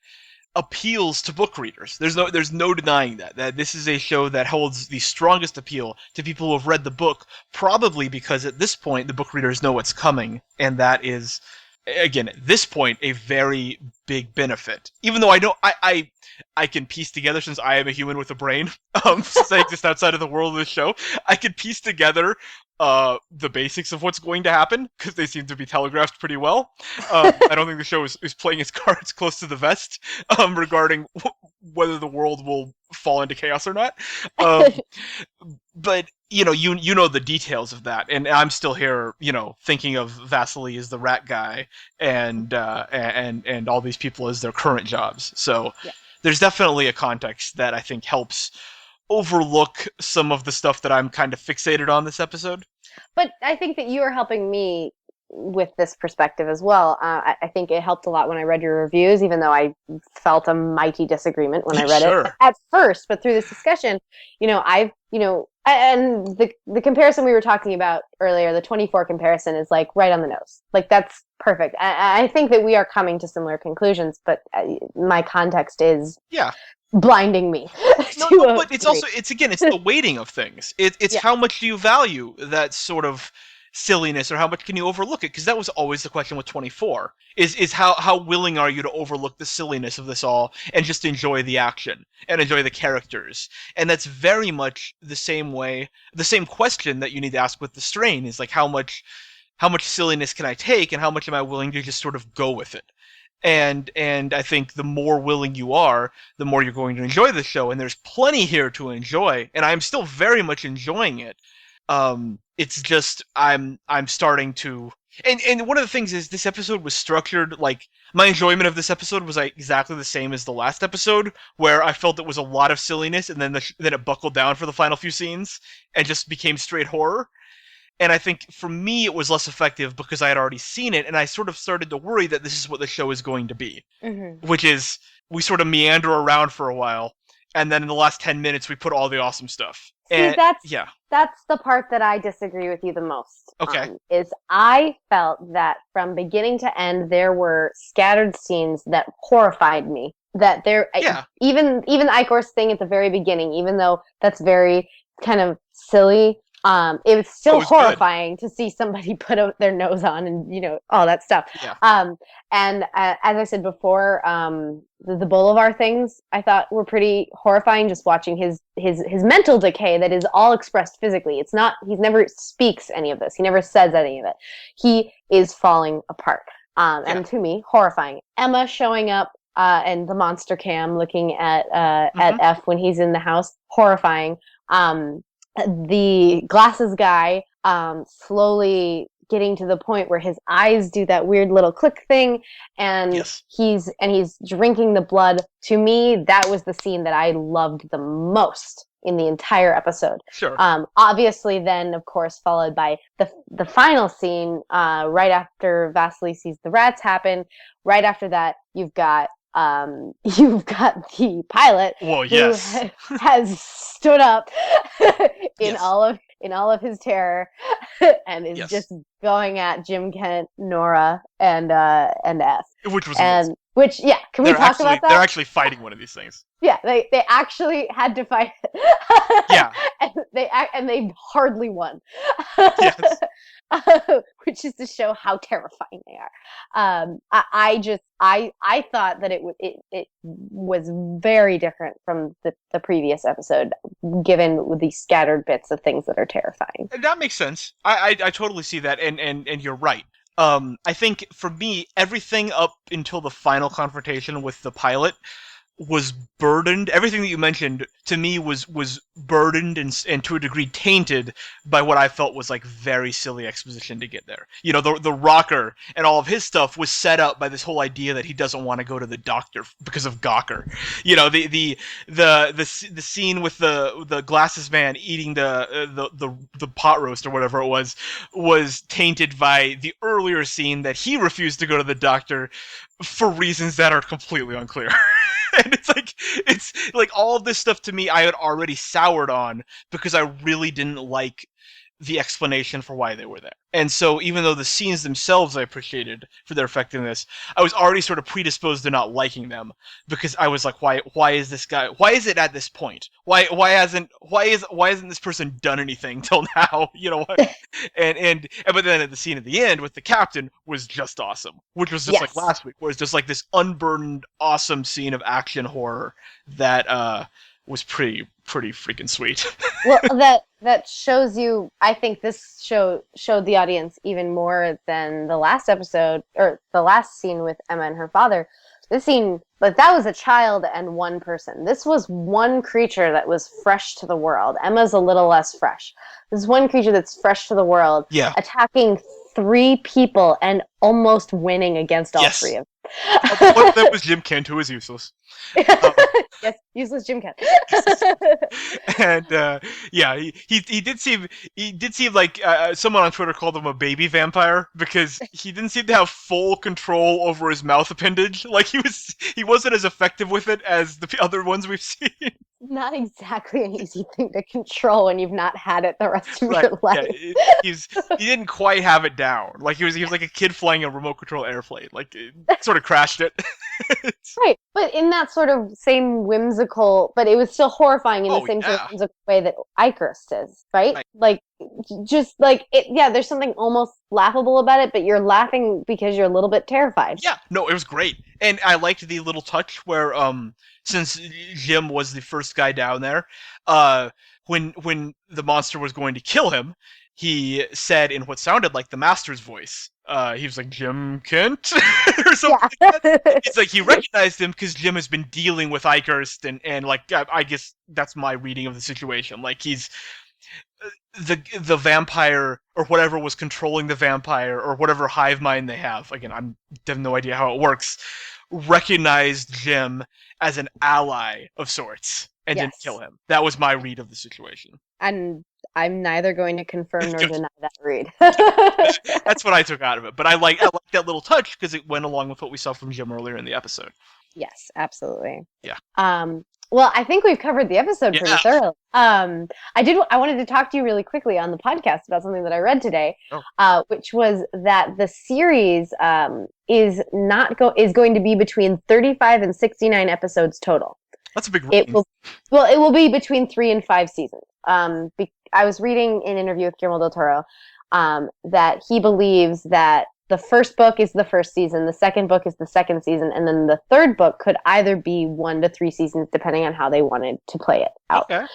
appeals to book readers. There's no denying that this is a show that holds the strongest appeal to people who have read the book, probably because at this point the book readers know what's coming, and that is, again, at this point, a very big benefit. Even though I can piece together, since I am a human with a brain, since I exist outside of the world of the show, I can piece together the basics of what's going to happen, because they seem to be telegraphed pretty well. I don't think the show is playing its cards close to the vest regarding whether the world will fall into chaos or not. But you know the details of that, and I'm still here, thinking of Vasily as the rat guy, and all these people as their current jobs. So Yeah. there's definitely a context that I think helps overlook some of the stuff that I'm kind of fixated on this episode. But I think that you are helping me with this perspective as well. I think it helped a lot when I read your reviews, even though I felt a mighty disagreement when I read Sure. it at first. But through this discussion, and the comparison we were talking about earlier, the 24 comparison, is like right on the nose. Like, that's perfect. I think that we are coming to similar conclusions, but my context is blinding me. No, but it's also, it's the weighting of things. It's Yeah. how much do you value that sort of silliness, or how much can you overlook it? Because that was always the question with 24, is how willing are you to overlook the silliness of this all and just enjoy the action and enjoy the characters? And that's very much the same question that you need to ask with the strain, is like, how much silliness can I take, and how much am I willing to just sort of go with it? And I think the more willing you are, the more you're going to enjoy the show, and there's plenty here to enjoy, and I'm still very much enjoying it. It's just I'm starting to, and one of the things is, this episode was structured like, my enjoyment of this episode was like exactly the same as the last episode, where I felt it was a lot of silliness, and then it buckled down for the final few scenes and just became straight horror. And I think for me it was less effective because I had already seen it, and I sort of started to worry that this is what the show is going to be. Mm-hmm. Which is, we sort of meander around for a while, and then in the last 10 minutes we put all the awesome stuff. See, And yeah, that's the part that I disagree with you the most okay, on, is I felt that from beginning to end there were scattered scenes that horrified me. That there, yeah, even the Icor's thing at the very beginning, even though that's very kind of silly, it was oh, still it's good. horrifying to see somebody put their nose on and all that stuff. Yeah, And as I said before, the Bolivar things I thought were pretty horrifying. Just watching his mental decay that is all expressed physically. It's not, he never speaks any of this. He never says any of it. He is falling apart. yeah, And to me, horrifying. Emma showing up and the monster cam looking at hmm, F when he's in the house, horrifying. The glasses guy slowly getting to the point where his eyes do that weird little click thing, and yes, he's drinking the blood. To me, that was the scene that I loved the most in the entire episode. sure, Obviously, then of course followed by the final scene right after Vasily sees the rats happen. Right after that, you've got the pilot well, who yes, has stood up in yes, all of his terror and is yes, just going at Jim Kent, Nora, and F. which was amazing. And which, yeah, can we talk about They're that? actually fighting one of these things. Yeah, they actually had to fight it. Yeah, and they hardly won. yes. Which is to show how terrifying they are. I thought that it was very different from the previous episode, given the scattered bits of things that are terrifying. That makes sense. I totally see that, and you're right. I think for me, everything up until the final confrontation with the pilot was burdened. Everything that you mentioned to me was burdened and to a degree tainted by what I felt was like very silly exposition to get there. You know, the rocker and all of his stuff was set up by this whole idea that he doesn't want to go to the doctor because of Gawker. You know, the scene with the glasses man eating the pot roast or whatever it was tainted by the earlier scene that he refused to go to the doctor for reasons that are completely unclear. And it's like all of this stuff to me I had already soured on because I really didn't like the explanation for why they were there. And so even though the scenes themselves I appreciated for their effectiveness, I was already sort of predisposed to not liking them because I was like, why is this guy, why is it at this point? Why hasn't this person done anything till now? You know what? And but then at the scene at the end with the captain was just awesome, which was just like Yes. last week, where it's just like this unburdened, awesome scene of action horror that was pretty freaking sweet. Well, that shows you. I think this showed the audience even more than the last episode or the last scene with Emma and her father. This scene, but that was a child and one person. This was one creature that was fresh to the world. Emma's a little less fresh. This is one creature that's fresh to the world, Yeah. attacking three people and almost winning against all Yes. three of One of them was Jim Kent, who was useless. them. Yes, useless Jim Kent. And yeah, he did seem like someone on Twitter called him a baby vampire because he didn't seem to have full control over his mouth appendage. Like he wasn't as effective with it as the other ones we've seen. Not exactly an easy thing to control when you've not had it the rest of Right? your life. Yeah, he didn't quite have it down. Like he was like a kid flying a remote control airplane. Like it sort of crashed it. Right, but in that sort of same whimsical, but it was still horrifying in the Oh same sort of yeah. whimsical way that Icarus is, right? Right. Like, just like it. Yeah, there's something almost laughable about it, but you're laughing because you're a little bit terrified. Yeah, no, it was great, and I liked the little touch where, since Jim was the first guy down there, when the monster was going to kill him, he said in what sounded like the Master's voice, he was like Jim Kent or something. Yeah. Like that. It's like he recognized him because Jim has been dealing with Icarus, and like I guess that's my reading of the situation. Like he's the vampire or whatever was controlling the vampire or whatever hive mind they have. Again, I have no idea how it works. Recognized Jim as an ally of sorts and didn't Yes. kill him. That was my read of the situation. And I'm neither going to confirm nor deny that read. That's what I took out of it. But I like that little touch because it went along with what we saw from Jim earlier in the episode. Yes, absolutely. Yeah. Well, I think we've covered the episode pretty Yeah. thoroughly. I wanted to talk to you really quickly on the podcast about something that I read today, Oh. which was that the series is going to be between 35 and 69 episodes total. That's a big It range. it will be between 3 and 5 seasons. I was reading an interview with Guillermo del Toro that he believes that the first book is the first season, the second book is the second season, and then the third book could either be 1 to 3 seasons, depending on how they wanted to play it out. Okay.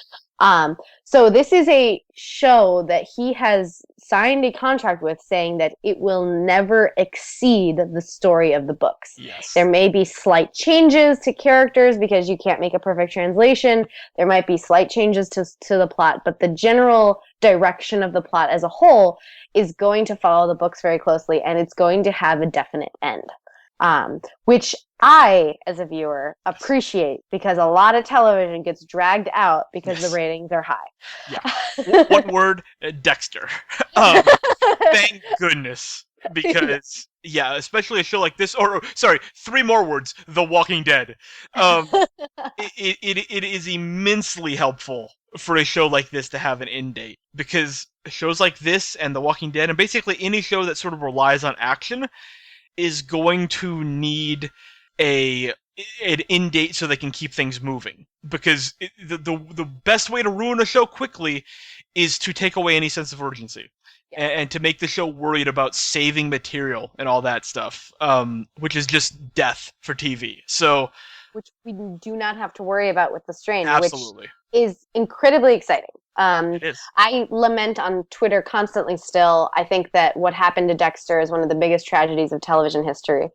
So this is a show that he has signed a contract with, saying that it will never exceed the story of the books. Yes. There may be slight changes to characters because you can't make a perfect translation. There might be slight changes to the plot, but the general direction of the plot as a whole is going to follow the books very closely, and it's going to have a definite end. Which I, as a viewer, appreciate, because a lot of television gets dragged out because the ratings are high. Yeah. One word, Dexter. Thank goodness. Because, yeah, especially a show like this, or, sorry, 3 more words, The Walking Dead. It is immensely helpful for a show like this to have an end date. Because shows like this and The Walking Dead, and basically any show that sort of relies on action, is going to need an end date so they can keep things moving. Because the best way to ruin a show quickly is to take away any sense of urgency. Yeah. And to make the show worried about saving material and all that stuff, which is just death for TV. So, which we do not have to worry about with The Strain, absolutely. Which is incredibly exciting. It is. I lament on Twitter constantly still. I think that what happened to Dexter is one of the biggest tragedies of television history,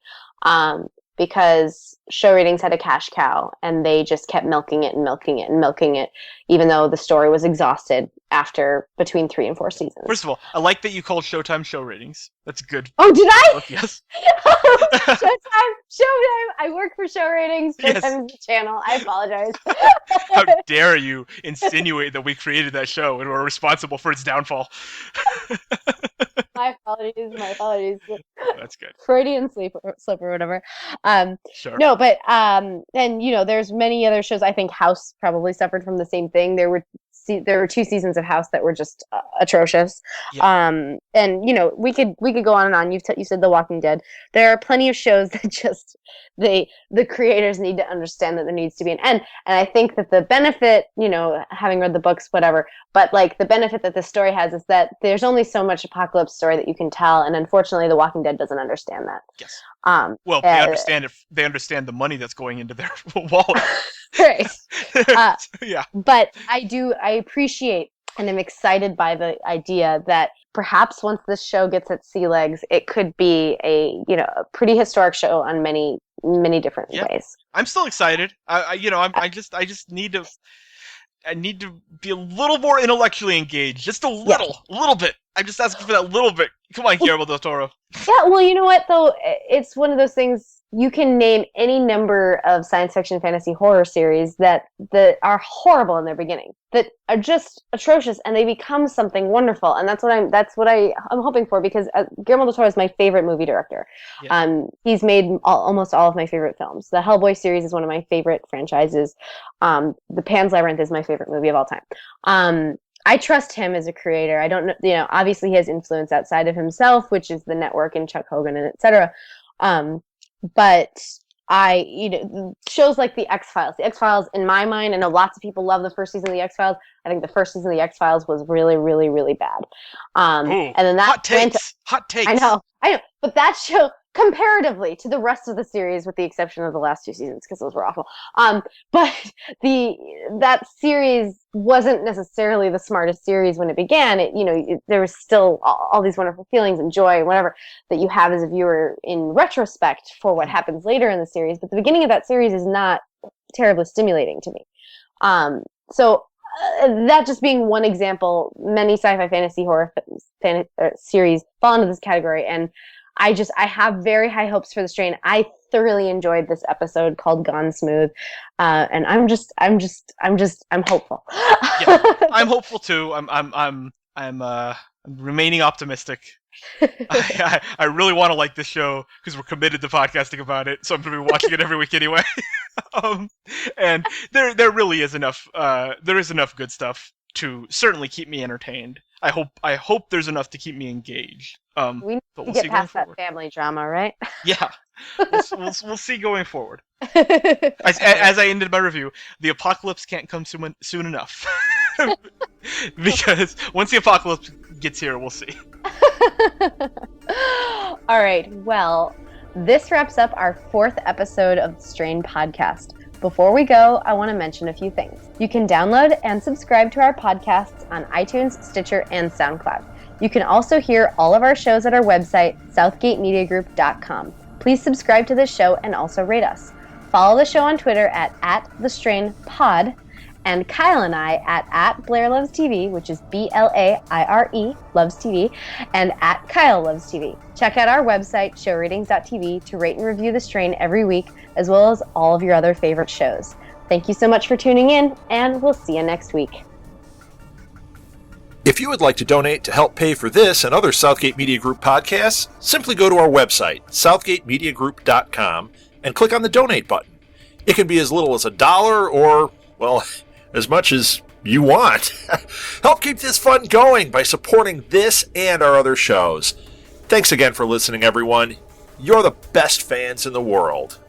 because show ratings had a cash cow, and they just kept milking it and milking it and milking it, even though the story was exhausted after between 3 and 4 seasons. First of all, I like that you called Showtime show ratings. That's good. Oh, did I? Oh, yes. Showtime. I work for Show Ratings. Showtime is the channel. I apologize. How dare you insinuate that we created that show and were responsible for its downfall? My apologies. That's good. Freudian slip or whatever. Sure. No, but and there's many other shows. I think House probably suffered from the same thing. There were 2 seasons of House that were just atrocious. Yeah. And we could go on and on. You said The Walking Dead. There are plenty of shows that just the creators need to understand that there needs to be an end. And I think that the benefit, having read the books, whatever, but like the benefit that this story has is that there's only so much apocalypse story that you can tell, and unfortunately, The Walking Dead doesn't understand that. Yes. Well, they understand they understand the money that's going into their wallet. Right. Yeah. But I appreciate and I'm excited by the idea that perhaps once this show gets its sea legs, it could be a pretty historic show on many different ways. I'm still excited. I just need to. I need to be a little more intellectually engaged, just a little bit. I'm just asking for that little bit. Come on, Guillermo del Toro. Yeah, well, you know what, though? It's one of those things, you can name any number of science fiction, fantasy, horror series that are horrible in their beginning, that are just atrocious, and they become something wonderful. And that's what I'm hoping for, because Guillermo del Toro is my favorite movie director. Yeah. He's made almost all of my favorite films. The Hellboy series is one of my favorite franchises. The Pan's Labyrinth is my favorite movie of all time. I trust him as a creator. I don't know, obviously he has influence outside of himself, which is the network and Chuck Hogan and etc. But shows like The X-Files. The X-Files, in my mind, I know lots of people love the first season of The X-Files. I think the first season of The X-Files was really, really, really bad. And then that hot takes. I know. But that show, comparatively to the rest of the series, with the exception of the last 2 seasons, because those were awful. But that series wasn't necessarily the smartest series when it began. There was still all these wonderful feelings and joy and whatever that you have as a viewer in retrospect for what happens later in the series. But the beginning of that series is not terribly stimulating to me. So that just being one example, many sci-fi, fantasy, horror series fall into this category, and I have very high hopes for The Strain. I thoroughly enjoyed this episode called Gone Smooth, and I'm hopeful. Yeah, I'm hopeful too. I'm remaining optimistic. I really want to like this show because we're committed to podcasting about it, so I'm going to be watching it every week anyway. And there really is enough. There is enough good stuff to certainly keep me entertained. I hope there's enough to keep me engaged. We need But to we'll get see going past that forward. family drama, right? Yeah, we'll see going forward. As I ended my review, the apocalypse can't come soon enough. Because once the apocalypse gets here, we'll see. All right. Well, this wraps up our 4th episode of the Strain podcast. Before we go, I want to mention a few things. You can download and subscribe to our podcasts on iTunes, Stitcher, and SoundCloud. You can also hear all of our shows at our website, southgatemediagroup.com. Please subscribe to this show and also rate us. Follow the show on Twitter at @TheStrainPod, and Kyle and I at BlairLovesTV, which is BLAIRE, Loves TV, and at Kyle Loves TV. Check out our website, showratings.tv, to rate and review The Strain every week, as well as all of your other favorite shows. Thank you so much for tuning in, and we'll see you next week. If you would like to donate to help pay for this and other Southgate Media Group podcasts, simply go to our website, southgatemediagroup.com, and click on the donate button. It can be as little as $1 or, well, as much as you want. Help keep this fun going by supporting this and our other shows. Thanks again for listening, everyone. You're the best fans in the world.